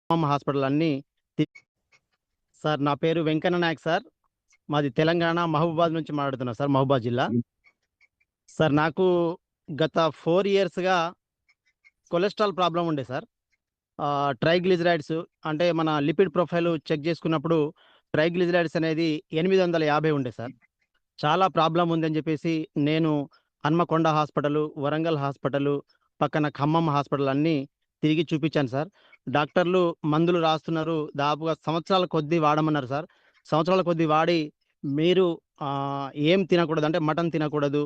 Hospital అన్నీ sir. నా పేరు వెంకన్న నాయక్ సార్. మాది తెలంగాణ మహబూబాద్ నుంచి మాట్లాడుతున్నా సార్, మహబూబాద్ జిల్లా. హ్మ్. సార్ నాకు గత 4 ఇయర్స్‌గా కొలెస్ట్రాల్ ప్రాబ్లమ్ ఉండే సార్. ట్రైగ్లిజరైడ్స్ అంటే మన లిపిడ్ ప్రొఫైల్ చెక్ చేసుకున్నప్పుడు ట్రైగ్లిజరైడ్స్ అనేది 850 ఉండే సార్. చాలా ప్రాబ్లమ్ ఉందని చెప్పేసి నేను హన్మకొండ హాస్పిటలు, వరంగల్ హాస్పిటలు, పక్కన ఖమ్మం హాస్పిటల్ అన్నీ తిరిగి చూపించాను సార్. డాక్టర్లు మందులు రాస్తున్నారు. దాదాపుగా సంవత్సరాల కొద్దీ వాడమన్నారు సార్. సంవత్సరాల కొద్దీ వాడి మీరు ఏం తినకూడదు అంటే మటన్ తినకూడదు,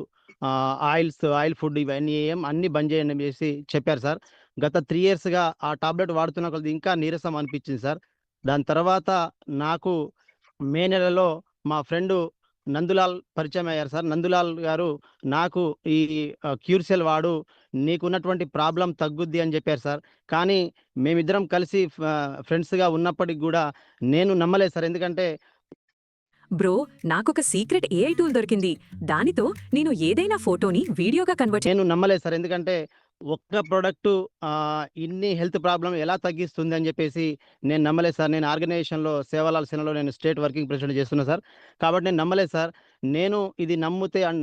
ఆయిల్ ఫుడ్ ఇవన్నీ అన్నీ బంద్ చేయండి అని చెప్పారు సార్. గత 3 ఇయర్స్‌గా ఆ టాబ్లెట్ వాడుతున్న కొద్దీ ఇంకా నీరసం అనిపించింది సార్. దాని తర్వాత నాకు మే నెలలో మా ఫ్రెండు నందులాల్ పరిచయం అయ్యారు సార్. నందులాల్ గారు నాకు ఈ క్యూర్సెల్ వాడు, నీకున్నటువంటి ప్రాబ్లమ్ తగ్గుద్ది అని చెప్పారు సార్. కానీ మేమిద్దరం కలిసి ఫ్రెండ్స్‌గా ఉన్నప్పటికి గూడా నేను నమ్మలేదు సార్. ఎందుకంటే బ్రో, నాకొక సీక్రెట్ ఏఐ టూల్ దొరికింది. దానితో నేను ఏదైనా ఫోటోని వీడియోగా కన్వర్ట్ నేను నమ్మలేదు సార్. ఎందుకంటే ఒక్క ప్రొడక్టు ఇన్ని హెల్త్ ప్రాబ్లమ్ ఎలా తగ్గిస్తుంది అని చెప్పేసి నేను నమ్మలేదు సార్. నేను ఆర్గనైజేషన్‌లో సేవాలాల్ సేనలో నేను స్టేట్ వర్కింగ్ ప్రెసిడెంట్ చేస్తున్నా సార్. కాబట్టి నేను నమ్మలేదు సార్. నేను ఇది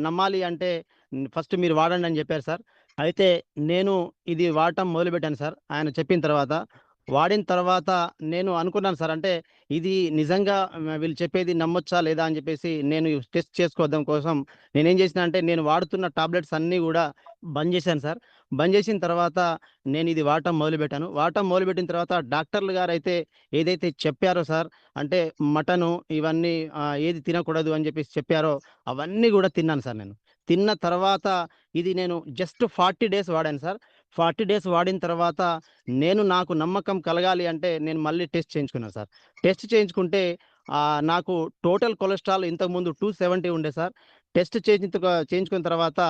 నమ్మాలి అంటే ఫస్ట్ మీరు వాడండి అని చెప్పారు సార్. అయితే నేను ఇది వాడటం మొదలుపెట్టాను సార్ ఆయన చెప్పిన తర్వాత. వాడిన తర్వాత నేను అనుకున్నాను సార్. అంటే ఇది నిజంగా వీళ్ళు చెప్పేది నమ్మొచ్చా లేదా అని చెప్పేసి నేను టెస్ట్ చేసుకోవడం కోసం నేనేం చేసినా అంటే నేను వాడుతున్న టాబ్లెట్స్ అన్నీ గూడా బంద్ చేశాను సార్. బంద్ చేసిన తర్వాత నేను ఇది వాడటం మొదలుపెట్టాను. వాడటం మొదలుపెట్టిన తర్వాత డాక్టర్లు గారైతే ఏదైతే చెప్పారో సార్, అంటే మటను ఇవన్నీ ఏది తినకూడదు అని చెప్పేసి చెప్పారో అవన్నీ గూడా తిన్నాను సార్ నేను. తిన్న తర్వాత ఇది నేను జస్ట్ 40 డేస్ వాడాను సార్. 40 డేస్ వాడిన తర్వాత నాకు నమ్మకం కలగాలి అంటే నేను మళ్ళీ టెస్ట్ చేయించుకున్నాను సార్. టెస్ట్ చేయించుకుంటే నాకు టోటల్ కొలెస్ట్రాల్ ఇంతకుముందు 270 ఉండే సార్. టెస్ట్ చేయించుకున్న తర్వాత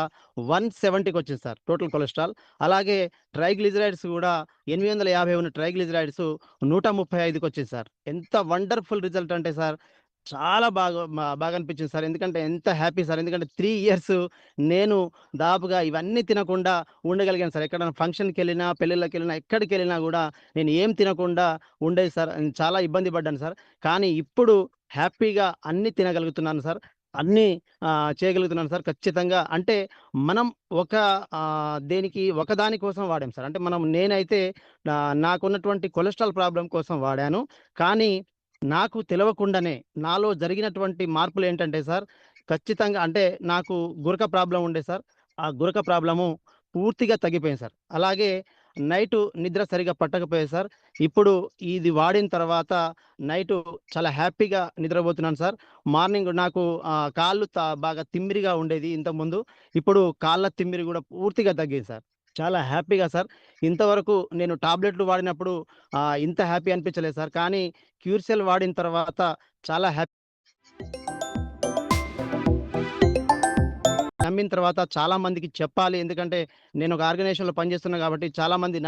170కి వచ్చింది సార్ టోటల్ కొలెస్ట్రాల్. అలాగే ట్రైగ్లిజరైడ్స్ గూడా 850 ఉన్న ట్రైగ్లిజరైడ్స్ 135కి వచ్చింది సార్. ఎంత వండర్‌ఫుల్ రిజల్ట్ అంటే సార్, చాలా బాగా అనిపించింది సార్. ఎందుకంటే ఎంత హ్యాపీ సార్. ఎందుకంటే 3 ఇయర్స్ నేను దాదాపుగా ఇవన్నీ తినకుండా ఉండగలిగాను సార్. ఎక్కడైనా ఫంక్షన్‌కెళ్ళినా, పెళ్ళిళ్ళకెళ్ళినా, ఎక్కడికెళ్ళినా గూడా నేను ఏం తినకుండా ఉండేది సార్. చాలా ఇబ్బంది పడ్డాను సార్. కానీ ఇప్పుడు హ్యాపీగా అన్నీ తినగలుగుతున్నాను సార్. అన్నీ చేయగలుగుతున్నాను సార్ ఖచ్చితంగా. అంటే మనం ఒక దేనికి ఒకదాని కోసం వాడాం సార్. అంటే నేనైతే నాకున్నటువంటి కొలెస్ట్రాల్ ప్రాబ్లమ్ కోసం వాడాను. కానీ నాకు తెలవకుండానే నాలో జరిగినటువంటి మార్పులేంటంటే సార్, ఖచ్చితంగా అంటే నాకు గురక ప్రాబ్లమ్ ఉండే సార్. ఆ గురక ప్రాబ్లము పూర్తిగా తగ్గిపోయింది సార్. అలాగే నైటు నిద్ర సరిగ్గా పట్టకపోయేది సార్. ఇప్పుడు ఇది వాడిన తర్వాత నైటు చాలా హ్యాపీగా నిద్రపోతున్నాను సార్. మార్నింగ్ నాకు కాళ్ళు బాగా తిమ్మిరిగా ఉండేది ఇంతకుముందు. ఇప్పుడు కాళ్ళ తిమ్మిరి గూడా పూర్తిగా తగ్గింది సార్. చాలా హ్యాపీగా సార్. ఇంతవరకు నేను టాబ్లెట్లు వాడినప్పుడు ఇంత హ్యాపీ అనిపించలేదు సార్. కానీ క్యూర్సెల్ వాడిన తర్వాత చాలా నమ్మిన తర్వాత చాలా మందికి చెప్పాలి. ఎందుకంటే నేను ఒక ఆర్గనైజేషన్‌లో పనిచేస్తున్నా కాబట్టి చాలా మంది